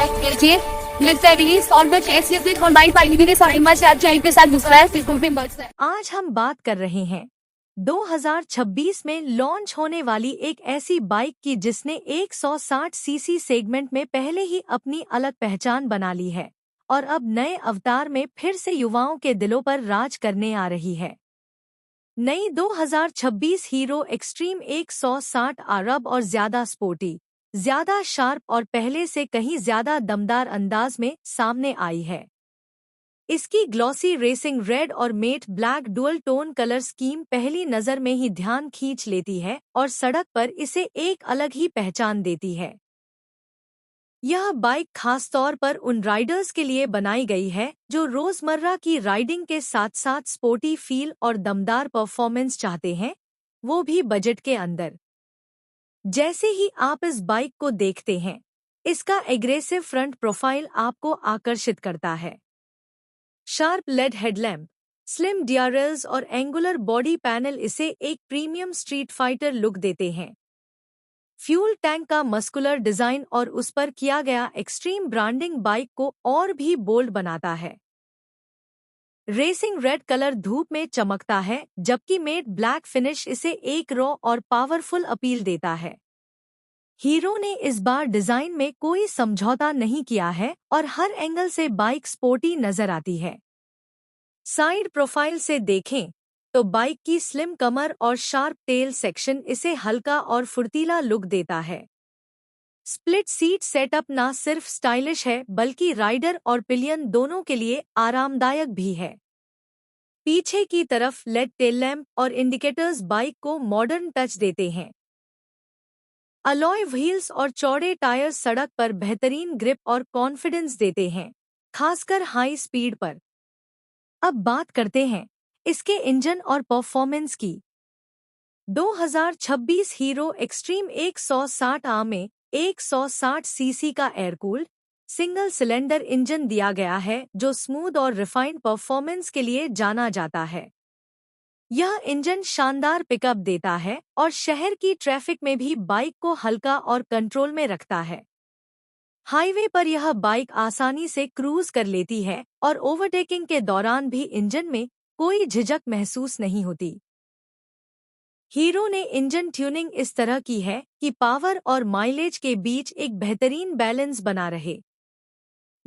कीजिए लिटरेरीज और बच ऐसी और बाइक वाली भी सारी मच आप के साथ दूसरा है फिर भी बच है। आज हम बात कर रहे हैं 2026 में लॉन्च होने वाली एक ऐसी बाइक की जिसने 160 सीसी सेगमेंट में पहले ही अपनी अलग पहचान बना ली है और अब नए अवतार में फिर से युवाओं के दिलों पर राज करने आ रही है। नई 2026 हीरो एक्सट्रीम 160 अरब और ज्यादा स्पोर्टी, ज्यादा शार्प और पहले से कहीं ज्यादा दमदार अंदाज में सामने आई है। इसकी ग्लॉसी रेसिंग रेड और met black dual tone colour scheme पहली नज़र में ही ध्यान खींच लेती है और सड़क पर इसे एक अलग ही पहचान देती है। यह बाइक खास तौर पर उन राइडर्स के लिए बनाई गई है जो रोजमर्रा की राइडिंग के साथ साथ स्पोर्टी फील और दमदार परफॉर्मेंस चाहते हैं, वो भी बजट के अंदर। जैसे ही आप इस बाइक को देखते हैं, इसका एग्रेसिव फ्रंट प्रोफाइल आपको आकर्षित करता है। Sharp LED headlamp, slim DRLs और एंगुलर बॉडी पैनल इसे एक प्रीमियम स्ट्रीट फाइटर लुक देते हैं। फ्यूल टैंक का मस्कुलर डिजाइन और उस पर किया गया एक्सट्रीम ब्रांडिंग बाइक को और भी बोल्ड बनाता है। रेसिंग रेड कलर धूप में चमकता है जबकि मेट ब्लैक फिनिश इसे एक रॉ और पावरफुल अपील देता है। हीरो ने इस बार डिजाइन में कोई समझौता नहीं किया है और हर एंगल से बाइक स्पोर्टी नजर आती है। साइड प्रोफाइल से देखें तो बाइक की स्लिम कमर और शार्प टेल सेक्शन इसे हल्का और फुर्तीला लुक देता है। स्प्लिट सीट सेटअप न सिर्फ स्टाइलिश है बल्कि राइडर और पिलियन दोनों के लिए आरामदायक भी है। पीछे की तरफ लेड टेल लैम्प और इंडिकेटर्स बाइक को मॉडर्न टच देते हैं। अलॉय व्हील्स और चौड़े टायर्स सड़क पर बेहतरीन ग्रिप और कॉन्फिडेंस देते हैं, खासकर हाई स्पीड पर। अब बात करते हैं इसके इंजन और परफॉर्मेंस की। 2026 हीरो एक्सट्रीम 160 आ में 160 सीसी का एयरकूल्ड सिंगल सिलेंडर इंजन दिया गया है जो स्मूथ और रिफाइंड परफॉर्मेंस के लिए जाना जाता है। यह इंजन शानदार पिकअप देता है और शहर की ट्रैफिक में भी बाइक को हल्का और कंट्रोल में रखता है। हाईवे पर यह बाइक आसानी से क्रूज कर लेती है और ओवरटेकिंग के दौरान भी इंजन में कोई झिझक महसूस नहीं होती। हीरो ने इंजन ट्यूनिंग इस तरह की है कि पावर और माइलेज के बीच एक बेहतरीन बैलेंस बना रहे।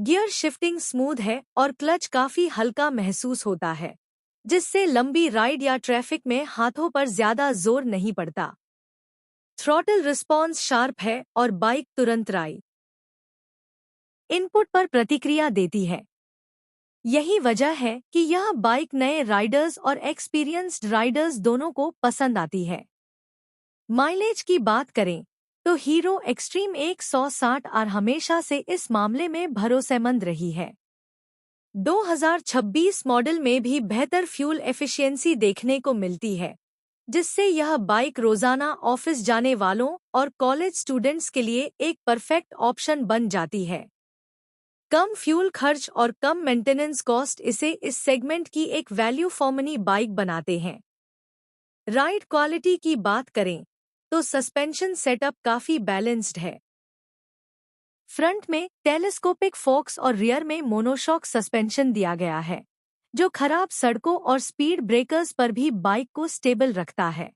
गियर शिफ्टिंग स्मूथ है और क्लच काफी हल्का महसूस होता है, जिससे लंबी राइड या ट्रैफिक में हाथों पर ज्यादा जोर नहीं पड़ता। थ्रॉटल रिस्पॉन्स शार्प है और बाइक तुरंत राइड इनपुट पर प्रतिक्रिया देती है। यही वजह है कि यह बाइक नए राइडर्स और एक्सपीरियंस्ड राइडर्स दोनों को पसंद आती है। माइलेज की बात करें तो हीरो एक्सट्रीम 160 आर हमेशा से इस मामले में भरोसेमंद रही है। 2026 मॉडल में भी बेहतर फ्यूल एफिशिएंसी देखने को मिलती है, जिससे यह बाइक रोजाना ऑफिस जाने वालों और कॉलेज स्टूडेंट्स के लिए एक परफेक्ट ऑप्शन बन जाती है। कम फ्यूल खर्च और कम मेंटेनेंस कॉस्ट इसे इस सेगमेंट की एक वैल्यू फॉर मनी बाइक बनाते हैं। राइड क्वालिटी की बात करें तो सस्पेंशन सेटअप काफी बैलेंस्ड है। फ्रंट में टेलीस्कोपिक फोक्स और रियर में मोनोशॉक सस्पेंशन दिया गया है, जो खराब सड़कों और स्पीड ब्रेकर्स पर भी बाइक को स्टेबल रखता है।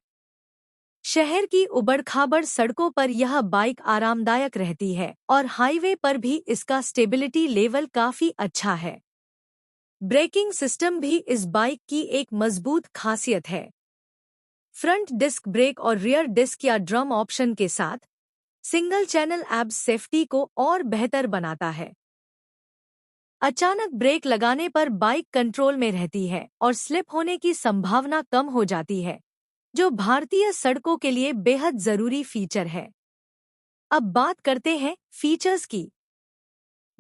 शहर की उबड़-खाबड़ सड़कों पर यह बाइक आरामदायक रहती है और हाईवे पर भी इसका स्टेबिलिटी लेवल काफी अच्छा है। ब्रेकिंग सिस्टम भी इस बाइक की एक मजबूत खासियत है। फ्रंट डिस्क ब्रेक और रियर डिस्क या ड्रम ऑप्शन के साथ सिंगल चैनल एब्स सेफ्टी को और बेहतर बनाता है। अचानक ब्रेक लगाने पर बाइक कंट्रोल में रहती है और स्लिप होने की संभावना कम हो जाती है, जो भारतीय सड़कों के लिए बेहद जरूरी फीचर है। अब बात करते हैं फीचर्स की।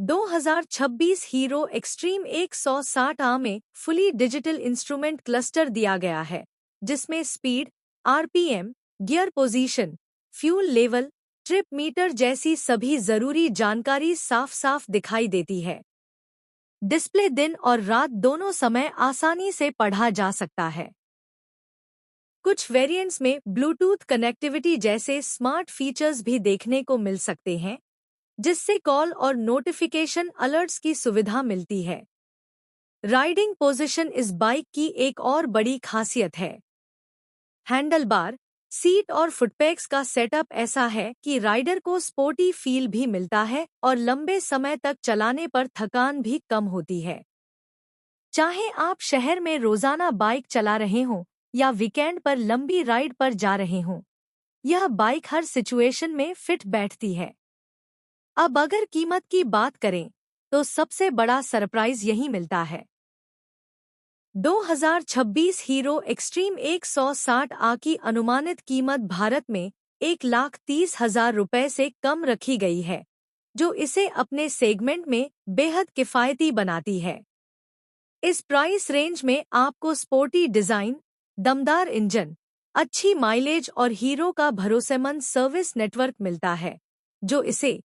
2026 हीरो एक्सट्रीम 160 आ में फुली डिजिटल इंस्ट्रूमेंट क्लस्टर दिया गया है, जिसमें speed, RPM, gear position, fuel level, trip meter जैसी सभी जरूरी जानकारी साफ साफ दिखाई देती है। डिस्प्ले दिन और रात दोनों समय आसानी से पढ़ा जा सकता है। कुछ वेरिएंट्स में ब्लूटूथ कनेक्टिविटी जैसे स्मार्ट फीचर्स भी देखने को मिल सकते हैं, जिससे कॉल और नोटिफिकेशन अलर्ट्स की सुविधा मिलती है। राइडिंग पोजीशन इस बाइक की एक और बड़ी खासियत है। हैंडलबार, सीट और फुटपैक्स का सेटअप ऐसा है कि राइडर को स्पोर्टी फील भी मिलता है और लंबे समय तक चलाने पर थकान भी कम होती है। चाहे आप शहर में रोजाना बाइक चला रहे हों या वीकेंड पर लंबी राइड पर जा रहे हों, यह बाइक हर सिचुएशन में फिट बैठती है। अब अगर कीमत की बात करें तो सबसे बड़ा सरप्राइज यही मिलता है। 2026 हीरो एक्सट्रीम 160 की अनुमानित कीमत भारत में 1,30,000 रुपए से कम रखी गई है, जो इसे अपने सेगमेंट में बेहद किफायती बनाती है। इस प्राइस रेंज में आपको स्पोर्टी डिजाइन, दमदार इंजन, अच्छी माइलेज और हीरो का भरोसेमंद सर्विस नेटवर्क मिलता है, जो इसे